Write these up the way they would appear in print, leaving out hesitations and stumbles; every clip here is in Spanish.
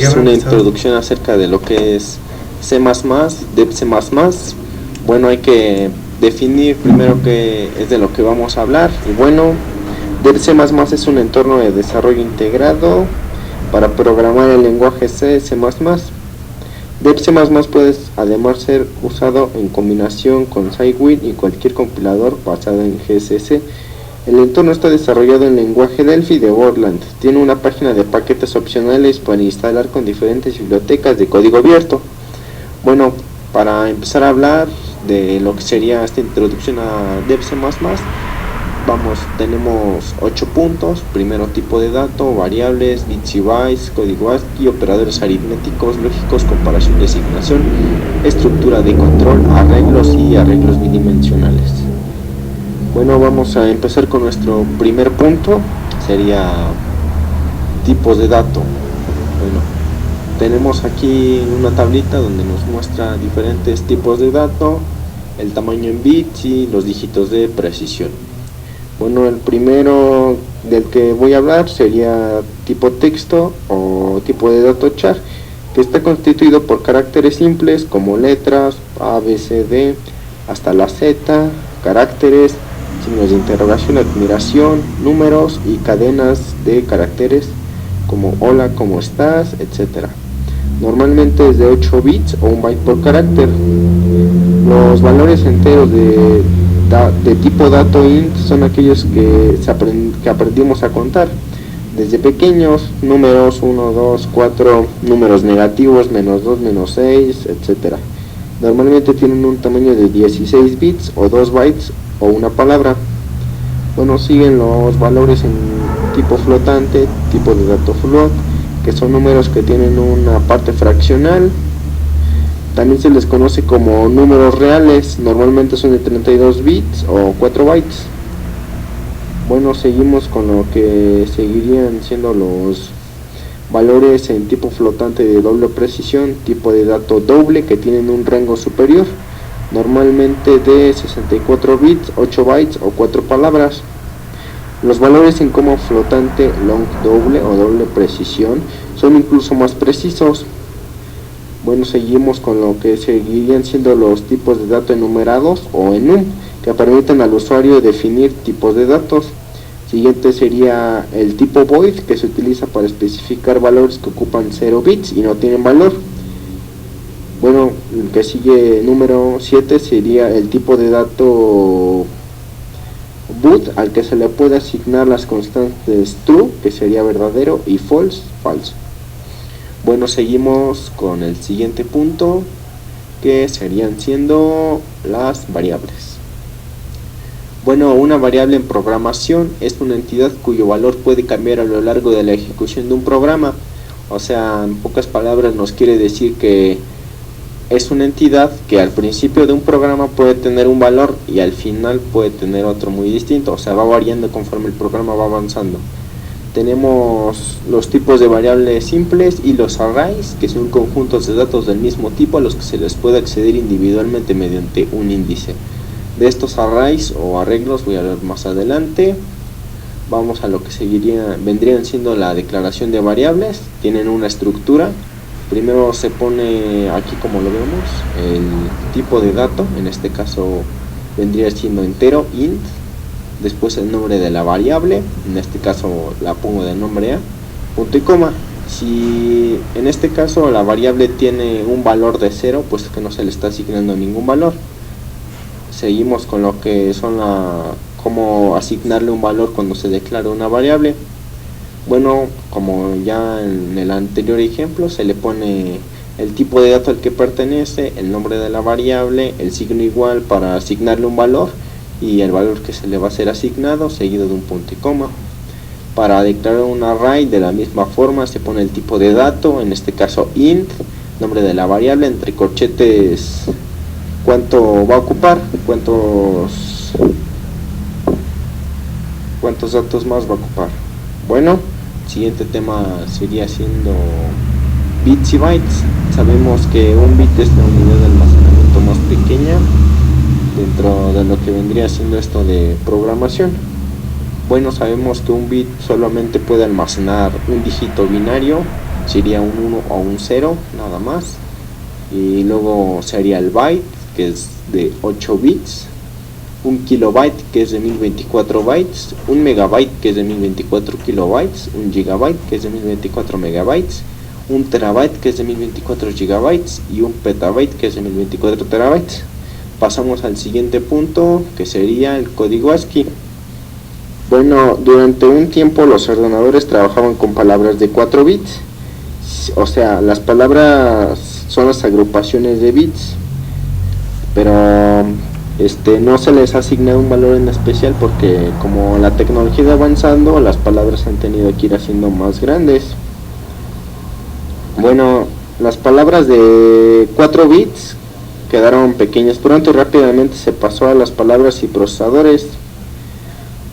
Es una introducción acerca de lo que es C++, Dev C++. Bueno, hay que definir primero qué es de lo que vamos a hablar. Y bueno, Dev C++ es un entorno de desarrollo integrado para programar el lenguaje C++. Dev C++ puede además ser usado en combinación con Cygwin y cualquier compilador basado en GCC. El entorno está desarrollado en lenguaje Delphi de Borland. Tiene una página de paquetes opcionales para instalar con diferentes bibliotecas de código abierto. Bueno, para empezar a hablar de lo que sería esta introducción a Dev C++, tenemos 8 puntos. Primero, tipo de dato, variables, bits y bytes, código ASCII, operadores aritméticos, lógicos, comparación y asignación, estructura de control, arreglos y arreglos bidimensionales. Bueno, vamos a empezar con nuestro primer punto, sería tipos de dato. Bueno, tenemos aquí una tablita donde nos muestra diferentes tipos de dato, el tamaño en bits y los dígitos de precisión. Bueno, el primero del que voy a hablar sería tipo texto o tipo de dato char, que está constituido por caracteres simples como letras, A, B, C, D, hasta la Z, caracteres, signos de interrogación, admiración, números y cadenas de caracteres como hola, ¿cómo estás?, etc. Normalmente es de 8 bits o 1 byte por carácter. Los valores enteros de tipo dato int son aquellos que aprendimos a contar desde pequeños, números 1, 2, 4, números negativos, menos 2, menos 6, etc. Normalmente tienen un tamaño de 16 bits o 2 bytes o una palabra. Bueno, siguen los valores en tipo flotante, tipo de dato float, que son números que tienen una parte fraccional. También se les conoce como números reales, normalmente son de 32 bits o 4 bytes. Bueno, seguimos con lo que seguirían siendo los valores en tipo flotante de doble precisión, tipo de dato doble, que tienen un rango superior, normalmente de 64 bits, 8 bytes o 4 palabras. Los valores en como flotante long doble o doble precisión son incluso más precisos. Bueno, seguimos con lo que seguirían siendo los tipos de datos enumerados o enum, que permiten al usuario definir tipos de datos. Siguiente sería el tipo void, que se utiliza para especificar valores que ocupan 0 bits y no tienen valor. Bueno, el que sigue, número 7, sería el tipo de dato boot, al que se le puede asignar las constantes true, que sería verdadero, y false, falso. Bueno, seguimos con el siguiente punto, que serían siendo las variables. Bueno, una variable en programación es una entidad cuyo valor puede cambiar a lo largo de la ejecución de un programa. O sea, en pocas palabras nos quiere decir que es una entidad que al principio de un programa puede tener un valor y al final puede tener otro muy distinto. O sea, va variando conforme el programa va avanzando. Tenemos los tipos de variables simples y los arrays, que son conjuntos de datos del mismo tipo a los que se les puede acceder individualmente mediante un índice. De estos arrays o arreglos voy a hablar más adelante. Vamos a lo que vendrían siendo la declaración de variables. Tienen una estructura. Primero se pone aquí, como lo vemos, el tipo de dato, en este caso vendría siendo entero, int. Después el nombre de la variable, en este caso la pongo de nombre A, punto y coma. Si en este caso la variable tiene un valor de 0, pues que no se le está asignando ningún valor. Seguimos con lo que son cómo asignarle un valor cuando se declara una variable. Bueno, como ya en el anterior ejemplo, se le pone el tipo de dato al que pertenece, el nombre de la variable, el signo igual para asignarle un valor y el valor que se le va a ser asignado, seguido de un punto y coma. Para declarar un array, de la misma forma se pone el tipo de dato, en este caso int, nombre de la variable, entre corchetes cuánto va a ocupar, cuántos datos más va a ocupar. Bueno, siguiente tema sería siendo bits y bytes. Sabemos que un bit es la unidad de almacenamiento más pequeña dentro de lo que vendría siendo esto de programación. Bueno, sabemos que un bit solamente puede almacenar un dígito binario sería un 1 o un 0 nada más, y luego sería el byte, que es de 8 bits, un kilobyte, que es de 1024 bytes, un megabyte, que es de 1024 kilobytes, un gigabyte, que es de 1024 megabytes, un terabyte, que es de 1024 gigabytes, y un petabyte, que es de 1024 terabytes. Pasamos al siguiente punto, que sería el código ASCII. Bueno, durante un tiempo los ordenadores trabajaban con palabras de 4 bits, o sea, las palabras son las agrupaciones de bits, pero no se les ha asignado un valor en especial porque como la tecnología va avanzando, las palabras han tenido que ir haciendo más grandes. Bueno, las palabras de 4 bits quedaron pequeñas pronto y rápidamente se pasó a las palabras y procesadores,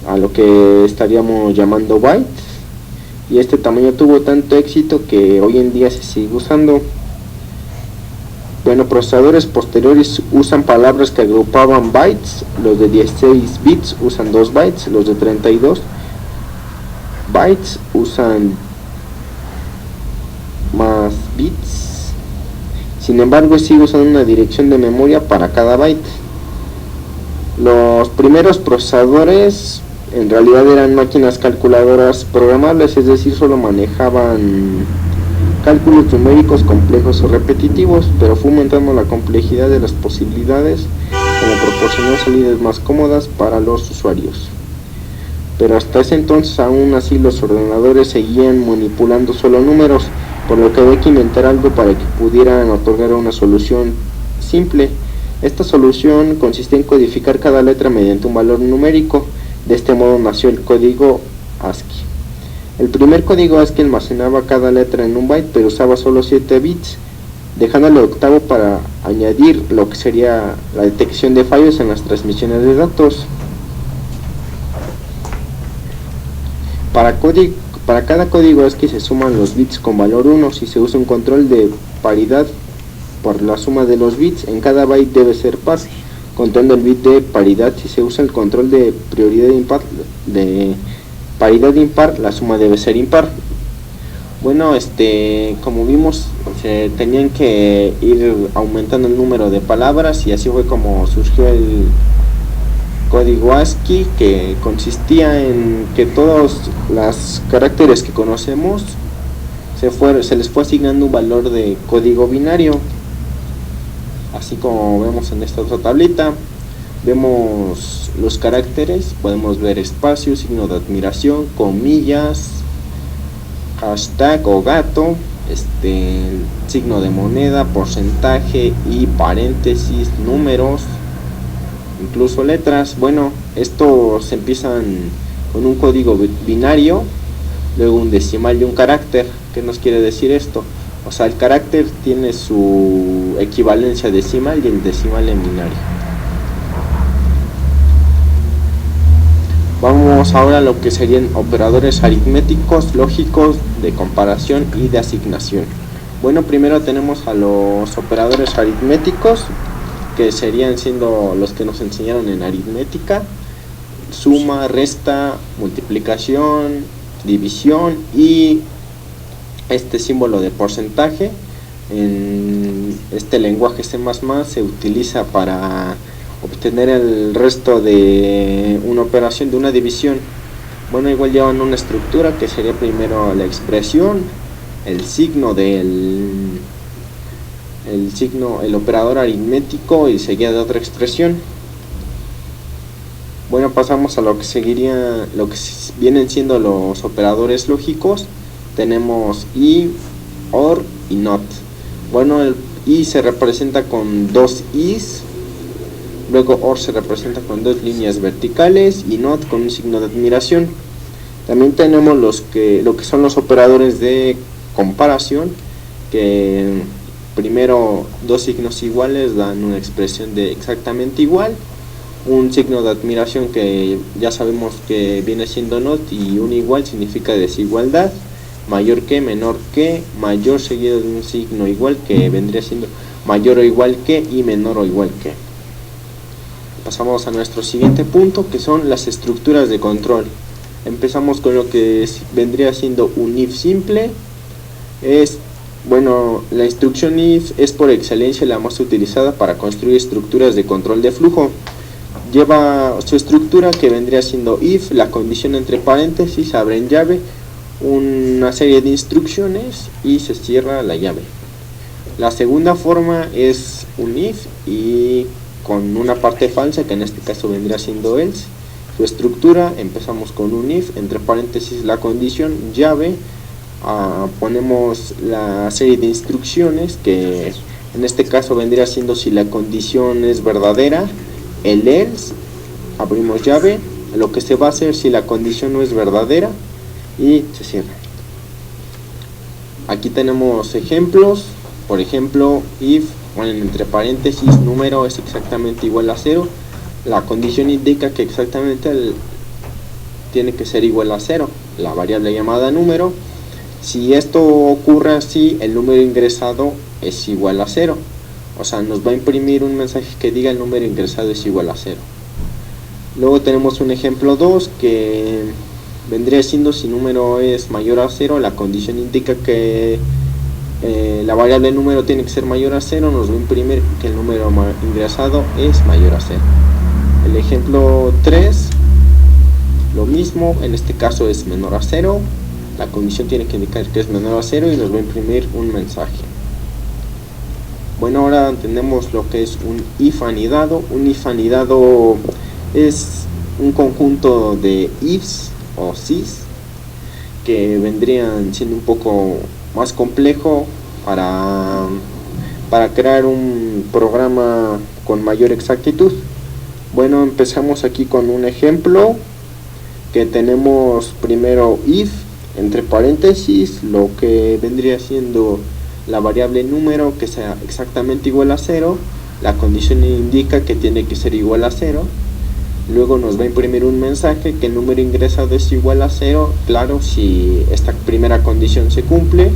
a lo que estaríamos llamando bytes, y este tamaño tuvo tanto éxito que hoy en día se sigue usando. Bueno, procesadores posteriores usan palabras que agrupaban bytes, los de 16 bits usan 2 bytes, los de 32 bytes usan más bits. Sin embargo, sigue usando una dirección de memoria para cada byte. Los primeros procesadores en realidad eran máquinas calculadoras programables, es decir, solo manejaban cálculos numéricos complejos o repetitivos, pero fue aumentando la complejidad de las posibilidades como proporcionar salidas más cómodas para los usuarios. Pero hasta ese entonces aún así los ordenadores seguían manipulando solo números, por lo que había que inventar algo para que pudieran otorgar una solución simple. Esta solución consistía en codificar cada letra mediante un valor numérico. De este modo nació el código ASCII. El primer código ASCII almacenaba cada letra en un byte, pero usaba solo 7 bits, dejándole octavo para añadir lo que sería la detección de fallos en las transmisiones de datos. Para cada código ASCII se suman los bits con valor 1 si se usa un control de paridad por la suma de los bits. En cada byte debe ser par, contando el bit de paridad. Si se usa el control de prioridad de paridad impar, la suma debe ser impar. Bueno, como vimos, se tenían que ir aumentando el número de palabras y así fue como surgió el código ASCII, que consistía en que todos los caracteres que conocemos se les fue asignando un valor de código binario, así como vemos en esta otra tablita. Vemos los caracteres, podemos ver espacio, signo de admiración, comillas, hashtag o gato, signo de moneda, porcentaje y paréntesis, números, incluso letras. Bueno, estos empiezan con un código binario, luego un decimal y un carácter. ¿Qué nos quiere decir esto? O sea, el carácter tiene su equivalencia decimal y el decimal en binario. Vamos ahora a lo que serían operadores aritméticos, lógicos, de comparación y de asignación. Bueno, primero tenemos a los operadores aritméticos, que serían siendo los que nos enseñaron en aritmética: suma, resta, multiplicación, división y este símbolo de porcentaje. En este lenguaje C++ se utiliza para obtener el resto de una operación, de una división. Bueno, igual llevan una estructura que sería primero la expresión, el operador aritmético y seguida de otra expresión. Bueno, pasamos a lo que vienen siendo los operadores lógicos. Tenemos y, or y not. Bueno, el y se representa con dos is, luego or se representa con dos líneas verticales y not con un signo de admiración. También tenemos lo que son los operadores de comparación, que primero dos signos iguales dan una expresión de exactamente igual, un signo de admiración que ya sabemos que viene siendo not, y un igual significa desigualdad, mayor que, menor que, mayor seguido de un signo igual que vendría siendo mayor o igual que y menor o igual que. Pasamos a nuestro siguiente punto, que son las estructuras de control. Empezamos con lo que vendría siendo un if simple. Bueno, la instrucción if es por excelencia la más utilizada para construir estructuras de control de flujo. Lleva su estructura que vendría siendo if, la condición entre paréntesis, abre en llave, una serie de instrucciones y se cierra la llave. La segunda forma es un if y con una parte falsa, que en este caso vendría siendo else. Su estructura, empezamos con un if, entre paréntesis la condición, llave, ponemos la serie de instrucciones, que en este caso vendría siendo si la condición es verdadera, el else, abrimos llave, lo que se va a hacer si la condición no es verdadera y se cierra. Aquí tenemos ejemplos, por ejemplo, if, ponen entre paréntesis, número es exactamente igual a 0, la condición indica que exactamente tiene que ser igual a 0, la variable llamada número. Si esto ocurre así, el número ingresado es igual a 0, o sea, nos va a imprimir un mensaje que diga el número ingresado es igual a 0. Luego tenemos un ejemplo 2 que vendría siendo si número es mayor a 0, la condición indica que la variable número tiene que ser mayor a 0, nos va a imprimir que el número ingresado es mayor a 0. El ejemplo 3, lo mismo, en este caso es menor a 0, la condición tiene que indicar que es menor a 0 y nos va a imprimir un mensaje. Bueno, ahora entendemos lo que es un if anidado. Un if anidado es un conjunto de ifs o sys que vendrían siendo un poco más complejo para crear un programa con mayor exactitud. Bueno, empezamos aquí con un ejemplo que tenemos primero if, entre paréntesis, lo que vendría siendo la variable número que sea exactamente igual a 0, la condición indica que tiene que ser igual a 0, luego nos va a imprimir un mensaje que el número ingresado es igual a 0, claro, si esta primera condición se cumple.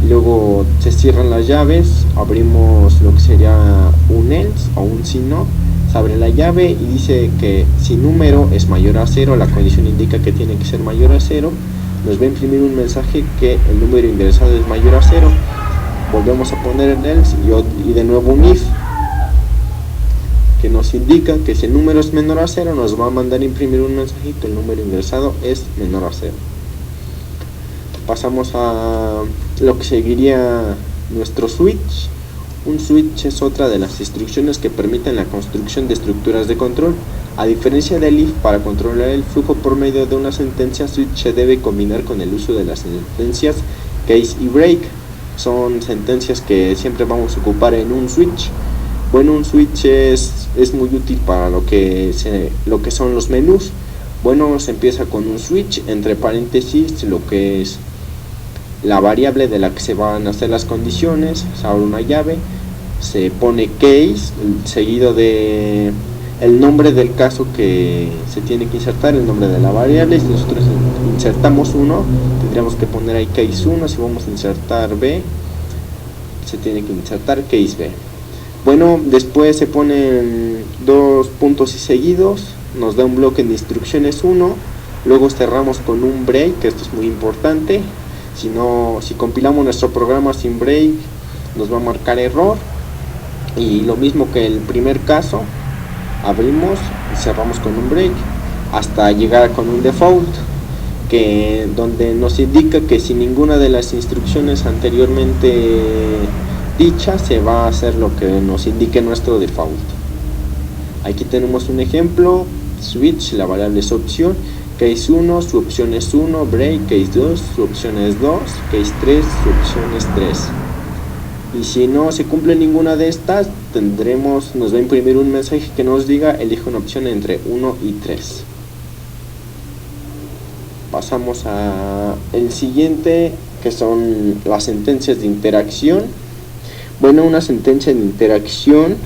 Luego se cierran las llaves, abrimos lo que sería un else o un si no, se abre la llave y dice que si número es mayor a 0, la condición indica que tiene que ser mayor a 0, nos va a imprimir un mensaje que el número ingresado es mayor a 0, volvemos a poner el else y de nuevo un if que nos indica que si el número es menor a 0, nos va a mandar a imprimir un mensaje que el número ingresado es menor a 0. Pasamos a lo que seguiría nuestro switch. Un switch es otra de las instrucciones que permiten la construcción de estructuras de control. A diferencia del if, para controlar el flujo por medio de una sentencia, switch se debe combinar con el uso de las sentencias case y break. Son sentencias que siempre vamos a ocupar en un switch. Bueno, un switch es muy útil para lo que son los menús. Bueno, se empieza con un switch, entre paréntesis, lo que es la variable de la que se van a hacer las condiciones, se abre una llave, se pone case, seguido de el nombre del caso que se tiene que insertar, el nombre de la variable. Si nosotros insertamos 1, tendríamos que poner ahí case 1, si vamos a insertar b, se tiene que insertar case b. Bueno, después se ponen dos puntos y seguidos, nos da un bloque de instrucciones 1, luego cerramos con un break, que esto es muy importante. Si compilamos nuestro programa sin break, nos va a marcar error, y lo mismo que el primer caso, abrimos y cerramos con un break hasta llegar con un default, donde nos indica que si ninguna de las instrucciones anteriormente dichas, se va a hacer lo que nos indique nuestro default. Aquí tenemos un ejemplo: switch, la variable es opción, case 1, su opción es 1, break, case 2, su opción es 2, case 3, su opción es 3. Y si no se cumple ninguna de estas, nos va a imprimir un mensaje que nos diga elige una opción entre 1 y 3. Pasamos a el siguiente, que son las sentencias de interacción. Bueno, una sentencia de interacción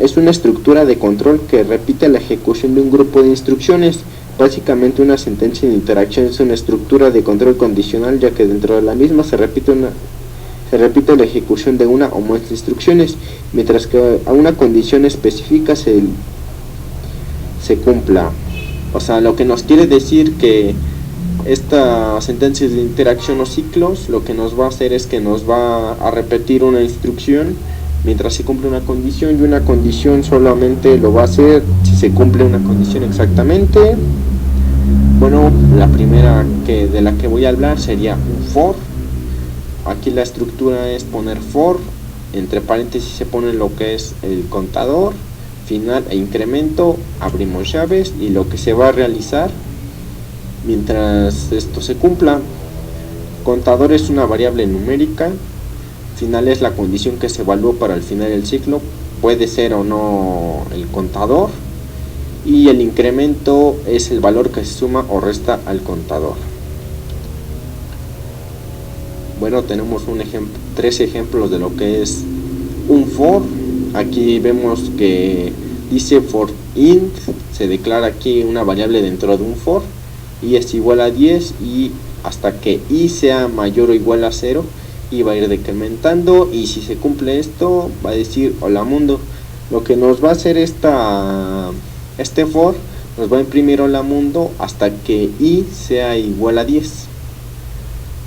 es una estructura de control que repite la ejecución de un grupo de instrucciones. Básicamente, una sentencia de interacción es una estructura de control condicional, ya que dentro de la misma se repite la ejecución de una o más instrucciones, mientras que a una condición específica se cumpla. O sea, lo que nos quiere decir que Estas sentencias de interacción o ciclos lo que nos va a hacer es que nos va a repetir una instrucción mientras se cumple una condición, y una condición solamente lo va a hacer si se cumple una condición exactamente. Bueno, la primera de la que voy a hablar sería un for. Aquí la estructura es poner for, entre paréntesis se pone lo que es el contador, final e incremento, abrimos llaves, y lo que se va a realizar mientras esto se cumpla. Contador es una variable numérica, final es la condición que se evalúa para el final del ciclo, puede ser o no el contador, y el incremento es el valor que se suma o resta al contador. Bueno, tenemos tres ejemplos de lo que es un for. Aquí vemos que dice for int, se declara aquí una variable dentro de un for, y es igual a 10, y hasta que i sea mayor o igual a 0, y va a ir decrementando, y si se cumple esto va a decir hola mundo. Lo que nos va a hacer este for, nos va a imprimir hola mundo hasta que i sea igual a 10.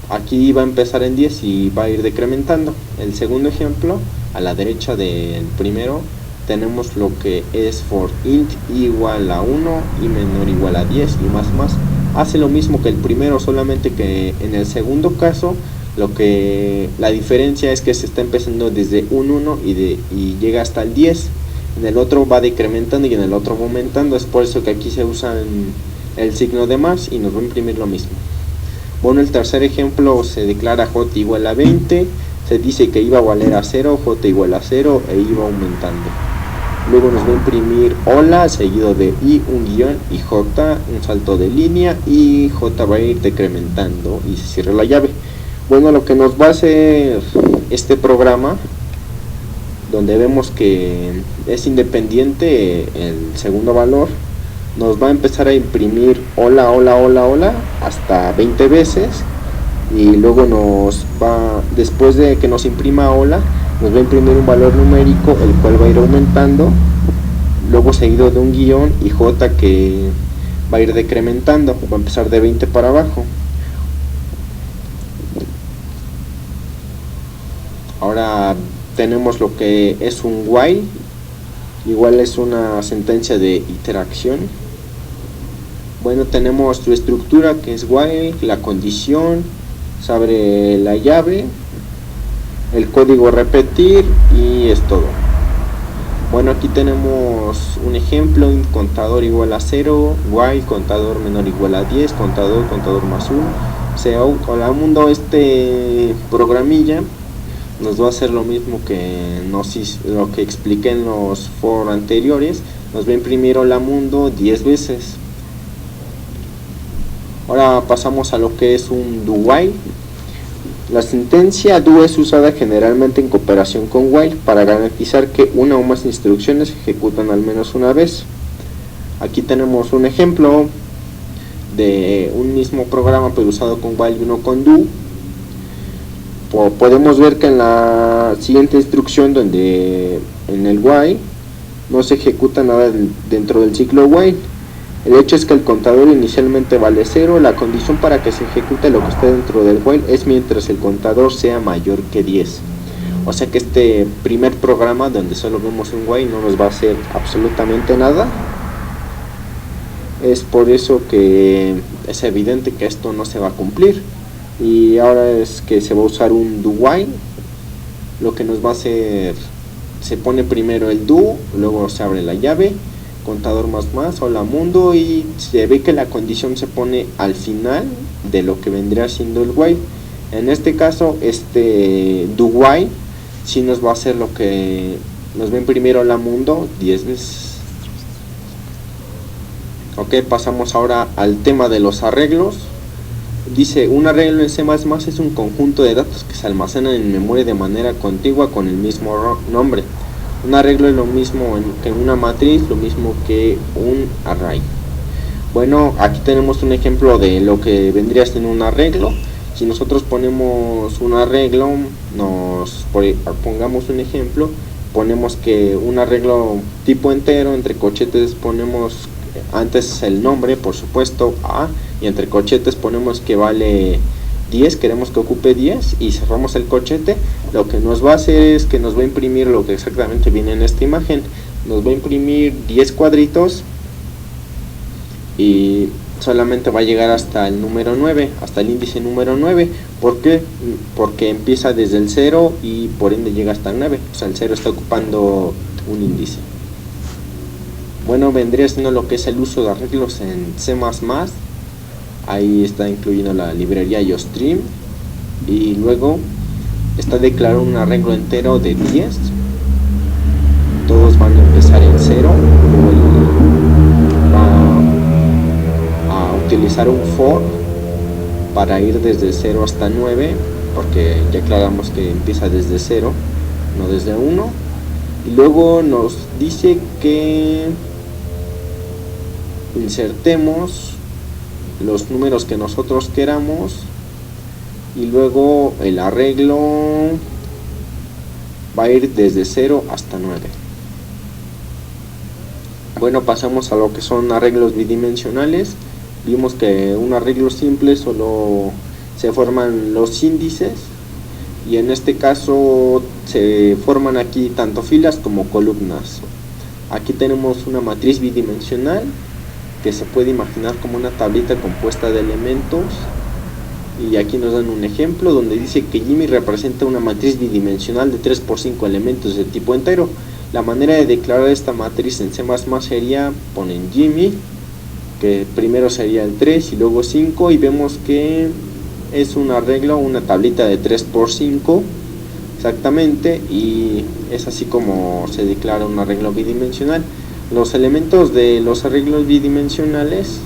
Aquí va a empezar en 10 y va a ir decrementando. El segundo ejemplo, a la derecha del primero, tenemos lo que es for int igual a 1 y menor igual a 10 y más. Hace lo mismo que el primero, solamente que en el segundo caso la diferencia es que se está empezando desde un 1 y llega hasta el 10. En el otro va decrementando y en el otro va aumentando. Es por eso que aquí se usa el signo de más y nos va a imprimir lo mismo. Bueno, el tercer ejemplo se declara j igual a 20, se dice que iba a valer a 0, j igual a 0 e iba aumentando. Luego nos va a imprimir hola, seguido de i, un guión, y j, un salto de línea, y j va a ir decrementando y se cierra la llave. Bueno, lo que nos va a hacer este programa, donde vemos que es independiente el segundo valor, nos va a empezar a imprimir hola hasta 20 veces, y luego después de que nos imprima hola, nos va a imprimir un valor numérico, el cual va a ir aumentando, luego seguido de un guión y j que va a ir decrementando, va a empezar de 20 para abajo. Ahora tenemos lo que es un while. Igual es una sentencia de interacción. Bueno, tenemos su estructura, que es while, la condición, se abre la llave, el código repetir, y es todo. Bueno, aquí tenemos un ejemplo: contador igual a 0, while, contador menor igual a 10, contador más 1, cout. Hola mundo. Este programilla nos va a hacer lo mismo que lo que expliqué en los for anteriores. Nos va a imprimir hola mundo 10 veces. Ahora pasamos a lo que es un do while. La sentencia do es usada generalmente en cooperación con while para garantizar que una o más instrucciones se ejecutan al menos una vez. Aquí tenemos un ejemplo de un mismo programa pero usado con while y uno con do. Podemos ver que en la siguiente instrucción, donde en el while no se ejecuta nada dentro del ciclo while. El hecho es que el contador inicialmente vale 0, la condición para que se ejecute lo que está dentro del while es mientras el contador sea mayor que 10. O sea que este primer programa, donde solo vemos un while, no nos va a hacer absolutamente nada. Es por eso que es evidente que esto no se va a cumplir. Y ahora es que se va a usar un do while. Lo que nos va a hacer, se pone primero el do, luego se abre la llave, contador más, hola mundo, y se ve que la condición se pone al final de lo que vendría siendo el while. En este caso, este do while sí nos va a hacer lo que nos va a imprimir hola mundo 10 veces. Ok, pasamos ahora al tema de los arreglos. Dice: un arreglo en C++ es un conjunto de datos que se almacenan en memoria de manera contigua con el mismo nombre. Un arreglo es lo mismo que una matriz, lo mismo que un array. Bueno, aquí tenemos un ejemplo de lo que vendría siendo un arreglo. Si nosotros ponemos un arreglo, pongamos un ejemplo, ponemos que un arreglo tipo entero, entre corchetes ponemos antes el nombre, por supuesto, A, y entre corchetes ponemos que vale 10, queremos que ocupe 10 y cerramos el corchete, lo que nos va a hacer es que nos va a imprimir lo que exactamente viene en esta imagen. Nos va a imprimir 10 cuadritos y solamente va a llegar hasta el número 9, hasta el índice número 9. ¿Por qué? Porque empieza desde el 0 y por ende llega hasta el 9, o sea, el 0 está ocupando un índice. Bueno, vendría siendo lo que es el uso de arreglos en C++. Ahí está incluyendo la librería IOStream y luego está declarado un arreglo entero de 10. Todos van a empezar en 0, va a utilizar un for para ir desde 0 hasta 9, porque ya aclaramos que empieza desde 0, no desde 1, y luego nos dice que insertemos los números que nosotros queramos y luego el arreglo va a ir desde 0 hasta 9. Bueno, pasamos a lo que son arreglos bidimensionales. Vimos que un arreglo simple solo se forman los índices y en este caso se forman aquí tanto filas como columnas. Aquí tenemos una matriz bidimensional que se puede imaginar como una tablita compuesta de elementos, y aquí nos dan un ejemplo donde dice que Jimmy representa una matriz bidimensional de 3×5 elementos de tipo entero. La manera de declarar esta matriz en C++ sería, ponen Jimmy, que primero sería el 3 y luego 5, y vemos que es un arreglo, una tablita de 3×5 exactamente, y es así como se declara un arreglo bidimensional. Los elementos de los arreglos bidimensionales,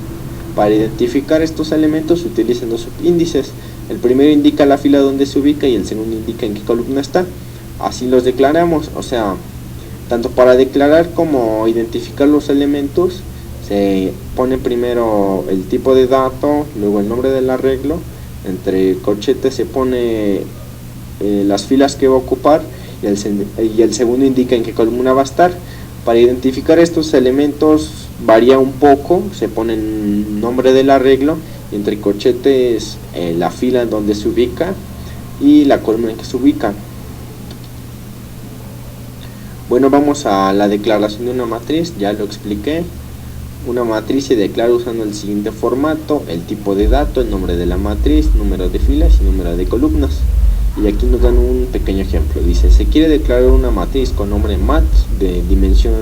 para identificar estos elementos se utilizan dos subíndices. El primero indica la fila donde se ubica y el segundo indica en qué columna está. Así los declaramos, o sea, tanto para declarar como identificar los elementos se pone primero el tipo de dato, luego el nombre del arreglo, entre corchetes se pone las filas que va a ocupar y el segundo indica en qué columna va a estar. Para identificar estos elementos varía un poco, se pone el nombre del arreglo y entre corchetes la fila en donde se ubica y la columna en que se ubica. Bueno, vamos a la declaración de una matriz, ya lo expliqué. Una matriz se declara usando el siguiente formato: el tipo de dato, el nombre de la matriz, número de filas y número de columnas. Y aquí nos dan un pequeño ejemplo. Dice: se quiere declarar una matriz con nombre mat de dimensión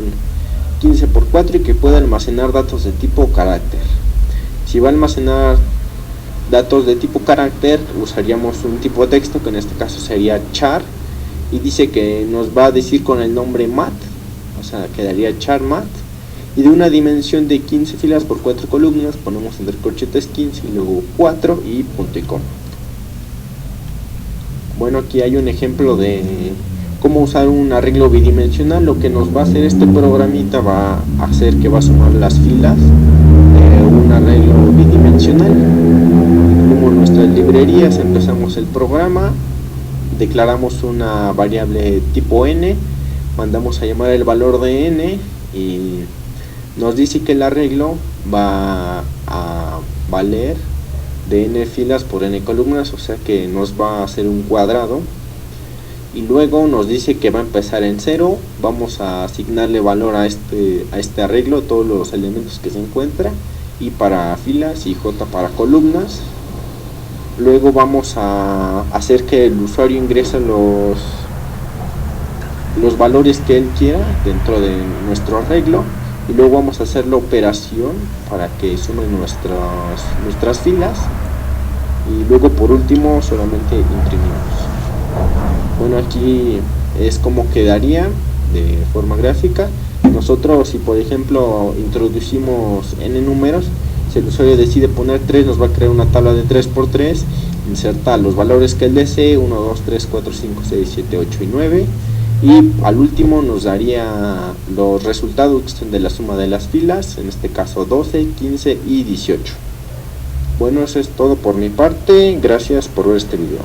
15×4 y que pueda almacenar datos de tipo carácter. Si va a almacenar datos de tipo carácter, usaríamos un tipo de texto, que en este caso sería char, y dice que nos va a decir con el nombre mat, o sea, quedaría char mat, y de una dimensión de 15 filas por 4 columnas, ponemos entre corchetes 15 y luego 4 y punto y coma. Bueno, aquí hay un ejemplo de cómo usar un arreglo bidimensional. Lo que nos va a hacer este programita va a hacer que va a sumar las filas de un arreglo bidimensional. Como nuestras librerías, empezamos el programa, declaramos una variable tipo n, mandamos a llamar el valor de n y nos dice que el arreglo va a valer de n filas por n columnas, o sea que nos va a hacer un cuadrado, y luego nos dice que va a empezar en 0. Vamos a asignarle valor a este arreglo, todos los elementos que se encuentra, y para filas y j para columnas. Luego vamos a hacer que el usuario ingrese los valores que él quiera dentro de nuestro arreglo, y luego vamos a hacer la operación para que sume nuestras filas, y luego por último solamente imprimimos. Bueno, aquí es como quedaría de forma gráfica. Nosotros, si por ejemplo introducimos n números, si el usuario decide poner 3, nos va a crear una tabla de 3×3, inserta los valores que él desee, 1, 2, 3, 4, 5, 6, 7, 8 y 9, y al último nos daría los resultados que son de la suma de las filas, en este caso 12, 15 y 18. Bueno, eso es todo por mi parte, gracias por ver este video.